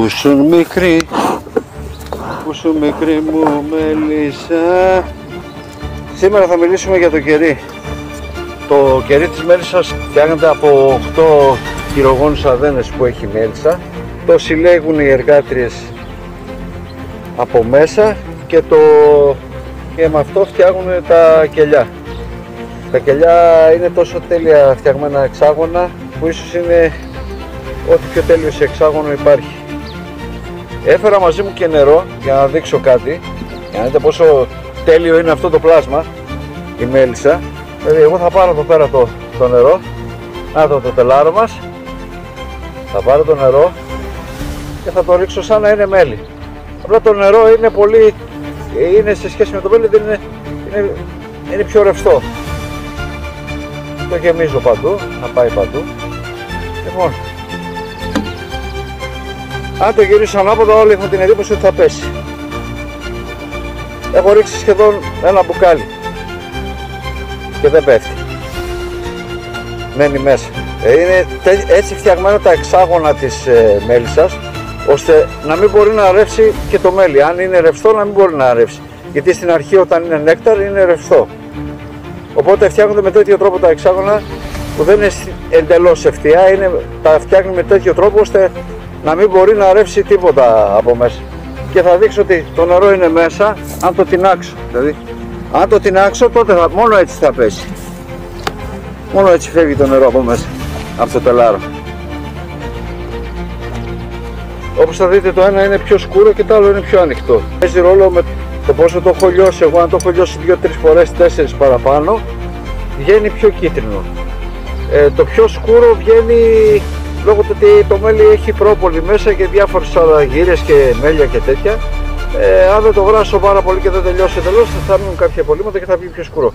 Που σου μικρή μου μέλισσα. Σήμερα θα μιλήσουμε για το κερί. Το κερί της μέλισσας φτιάχνεται από 8 χειρογόνους αδένες που έχει η μέλισσα. Το συλλέγουν οι εργάτριες από μέσα και με αυτό φτιάχνουν τα κελιά. Τα κελιά είναι τόσο τέλεια φτιαγμένα εξάγωνα που ίσως είναι ό,τι πιο τέλειο σε εξάγωνο υπάρχει. Έφερα μαζί μου και νερό για να δείξω κάτι, για να δείτε πόσο τέλειο είναι αυτό το πλάσμα, η μέλισσα. Δηλαδή εγώ θα πάρω εδώ πέρα το νερό, να το τελάρο μας, θα πάρω το νερό και θα το ρίξω σαν να είναι μέλι. Απλά το νερό είναι σε σχέση με το μέλι, είναι πιο ρευστό. Το γεμίζω παντού, θα πάει παντού. Λοιπόν, αν το γυρίσω ανάποδα όλοι έχουν την εντύπωση ότι θα πέσει. Έχω ρίξει σχεδόν ένα μπουκάλι και δεν πέφτει. Μένει μέσα. Είναι έτσι φτιαγμένα τα εξάγωνα της μέλισσας, ώστε να μην μπορεί να ρεύσει και το μέλι. Αν είναι ρευστό να μην μπορεί να ρεύσει. Γιατί στην αρχή όταν είναι νέκταρ είναι ρευστό. Οπότε φτιάχνονται με τέτοιο τρόπο τα εξάγωνα που δεν είναι εντελώς ευθεία, τα φτιάχνουν με τέτοιο τρόπο ώστε να μην μπορεί να ρεύσει τίποτα από μέσα. Και θα δείξω ότι το νερό είναι μέσα αν το τινάξω. Δηλαδή, αν το τινάξω τότε μόνο έτσι θα πέσει. Μόνο έτσι φεύγει το νερό από μέσα, από το τελάρο. Όπως θα δείτε το ένα είναι πιο σκούρο και το άλλο είναι πιο ανοιχτό. Παίζει ρόλο με το πόσο το έχω λιώσει. Εγώ αν το έχω λιώσει 2-3 φορές, 4 παραπάνω, βγαίνει πιο κίτρινο. Το πιο σκούρο βγαίνει λόγω του ότι το μέλι έχει πρόπολη μέσα και διάφορες αραγύρες και μέλια και τέτοια. Αν δεν το βράσω πάρα πολύ και δεν τελειώσει εντελώς, θα μείνουν κάποια απολύματα και θα βγει πιο σκούρο.